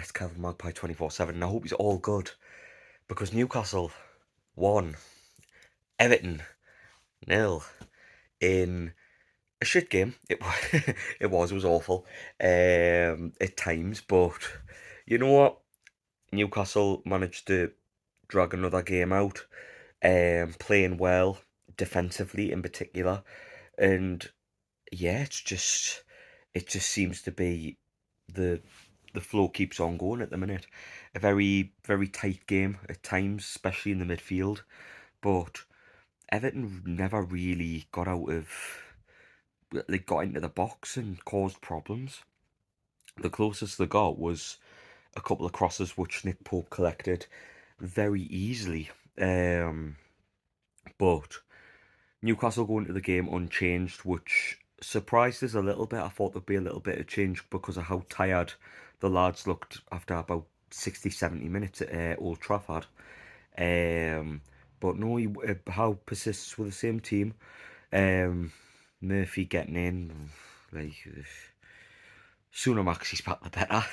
it's Kelvin Magpie 24/7, and I hope he's all good because Newcastle won, Everton nil in a shit game. It was awful at times, but you know what? Newcastle managed to drag another game out, playing well defensively in particular, and yeah, it just seems to be the the flow keeps on going at the minute. A very, very tight game at times, especially in the midfield. But Everton never really got out of, they got into the box and caused problems. The closest they got was a couple of crosses which Nick Pope collected very easily. But Newcastle go into the game unchanged, which surprised us a little bit. I thought there'd be a little bit of change because of how tired the lads looked after about 60, 70 minutes at Old Trafford. Um, but no, Howe persists with the same team. Um, Murphy getting in, like, sooner Maxie's back the better.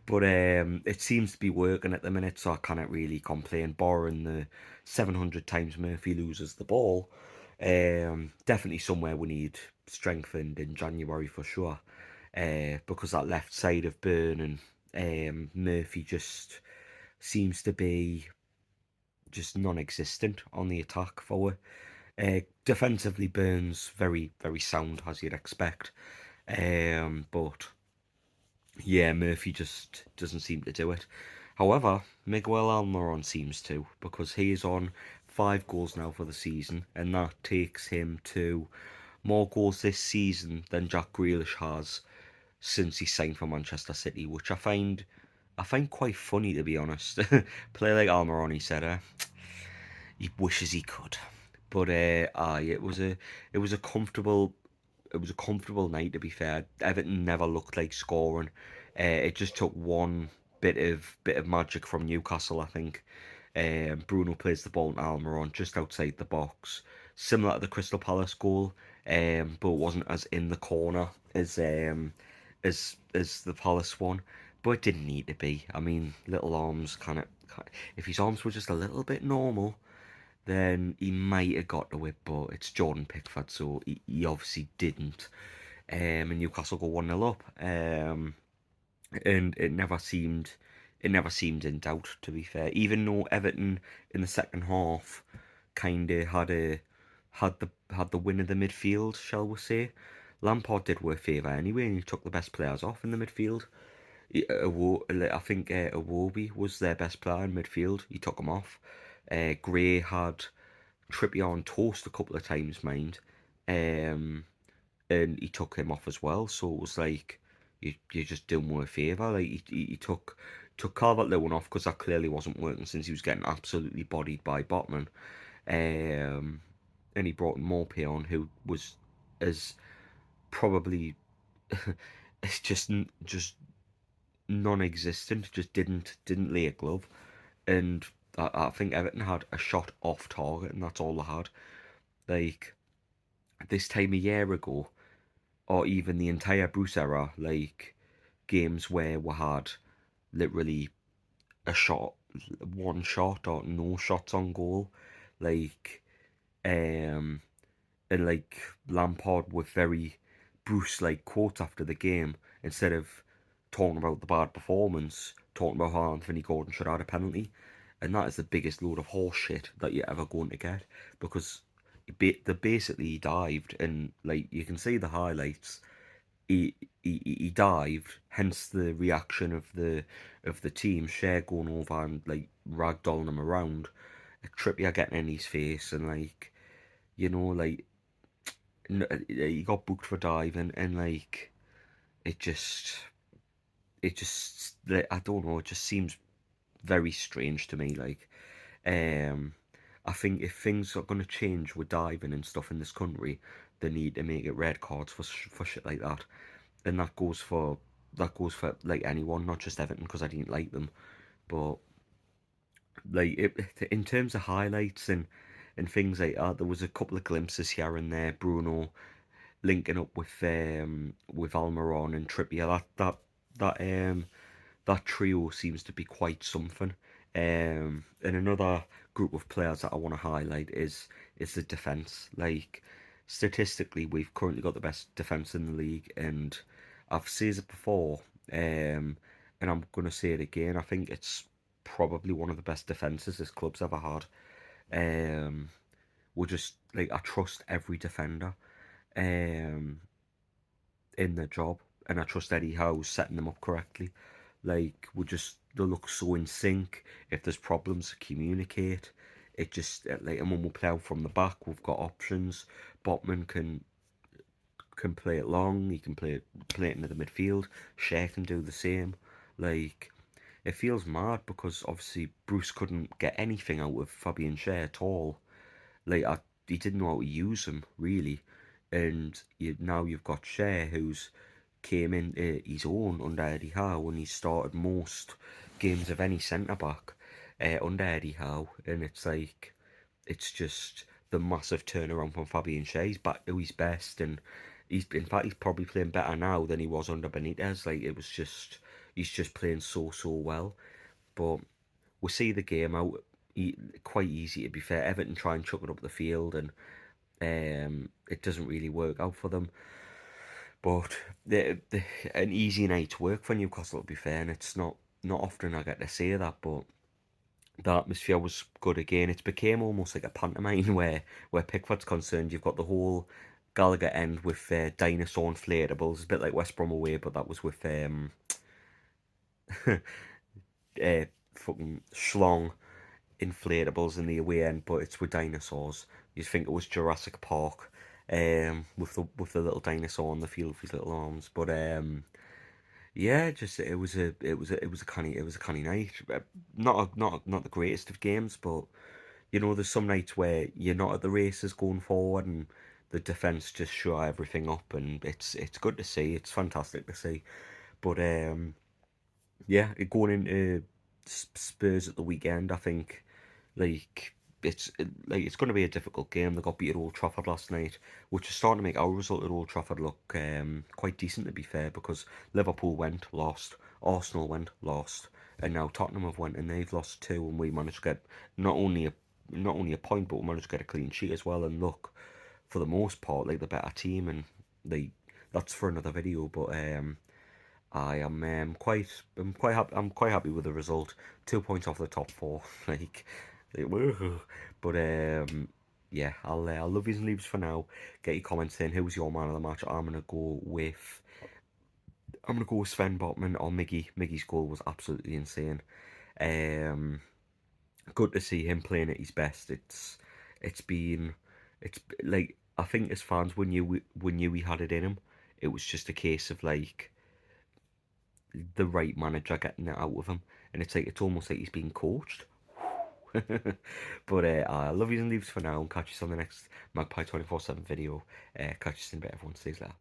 But it seems to be working at the minute, so I cannot really complain, barring the 700 times Murphy loses the ball. Definitely somewhere we need strengthened in January for sure. Because that left side of Burn and Murphy just seems to be just non-existent on the attack forward. Defensively, Burns very, very sound as you'd expect. But yeah, Murphy just doesn't seem to do it. However, Miguel Almiron seems to, because he is on 5 goals now for the season, and that takes him to more goals this season than Jack Grealish has since he signed for Manchester City, which I find quite funny, to be honest. Play like Almiron, he said, he wishes he could. But it was a comfortable night, to be fair. Everton never looked like scoring. It just took one bit of magic from Newcastle, I think. Bruno plays the ball to Almiron just outside the box, similar to the Crystal Palace goal, but it wasn't as in the corner as the Palace one. But it didn't need to be. I mean, little arms kind of. If his arms were just a little bit normal, then he might have got to it, but it's Jordan Pickford, so he obviously didn't. And Newcastle go 1-0 up. And it never seemed in doubt, to be fair. Even though Everton in the second half kind of had the win of the midfield, shall we say. Lampard did work favour anyway, and he took the best players off in the midfield. I think Iwobi was their best player in midfield. He took him off. Gray had Trippier on toast a couple of times, mind, um, and he took him off as well. So it was like you're just doing more a favour. Like he took Calvert-Lewin off because that clearly wasn't working since he was getting absolutely bodied by Botman, and he brought Morpé on, who was as probably it's just non-existent. Just didn't lay a glove, and I think Everton had a shot off target, and that's all they had. Like this time a year ago, or even the entire Bruce era, like games where we had literally a shot, one shot, or no shots on goal, like um, and like Lampard with very Bruce-like quotes after the game, instead of talking about the bad performance, talking about how Anthony Gordon should have had a penalty, and that is the biggest load of horse shit that you're ever going to get, because they basically dived, and like you can see the highlights. He dived, hence the reaction of the team. Share going over and like ragdolling him around, Trippier getting in his face, and like like he got booked for diving, and like it just like, I don't know, it just seems very strange to me. Like um I think if things are going to change with diving and stuff in this country, they need to make it red cards for shit like that. And that goes for like anyone, not just Everton, because I didn't like them. But like in terms of highlights and things like that, there was a couple of glimpses here and there. Bruno linking up with Almiron and Trippier. That that trio seems to be quite something. And another group of players that I want to highlight is the defence. Like, statistically, we've currently got the best defence in the league, and I've said it before, and I'm gonna say it again. I think it's probably one of the best defences this club's ever had. Um, we're just like, I trust every defender um in their job, and I trust Eddie Howe's setting them up correctly. Like, they look so in sync. If there's problems, communicate. It just like, and when we play out from the back, we've got options. Botman can play it long. He can play it into the midfield. Shea can do the same. Like, it feels mad because obviously Bruce couldn't get anything out of Fabian Shea at all. Like, he didn't know how to use him really, and now you've got Shea, who's came in his own under Eddie Howe, and he started most games of any centre back under Eddie Howe, and it's like, it's just the massive turnaround from Fabian Shea. He's back to his best, and he's probably playing better now than he was under Benitez. Like, he's just playing so well. But we see the game out quite easy, to be fair. Everton try and chuck it up the field, and it doesn't really work out for them. But an easy night's work for Newcastle, to be fair, and it's not often I get to say that, but the atmosphere was good again. It became almost like a pantomime where Pickford's concerned. You've got the whole Gallagher end with dinosaur inflatables, a bit like West Brom away, but that was with fucking schlong inflatables in the away end, but it's with dinosaurs. You'd think it was Jurassic Park, with the little dinosaur on the field with his little arms. But yeah, just it was a canny night. Not the greatest of games, but there's some nights where you're not at the races going forward, and the defense just show everything up, and it's good to see. It's fantastic to see. But yeah, going into Spurs at the weekend, I think, like, it's going to be a difficult game. They got beat at Old Trafford last night, which is starting to make our result at Old Trafford look quite decent, to be fair, because Liverpool went, lost, Arsenal went, lost, and now Tottenham have went and they've lost too, and we managed to get not only a point, but we managed to get a clean sheet as well, and look, for the most part, like the better team, and they that's for another video, but I'm quite happy. I'm quite happy with the result. 2 points off the top four, woohoo. But yeah, I'll love yous and leaves for now. Get your comments in. Who was your man of the match? I'm gonna go with Sven Botman or Miggy. Miggy's goal was absolutely insane. Um, Good to see him playing at his best. It's been it's like, I think as fans, we knew he had it in him. It was just a case of like the right manager getting it out of him, and it's almost like he's being coached. But I love you and leaves for now, and catch you on the next Magpie 24/7 video. Catch you in a bit, everyone. Stays there.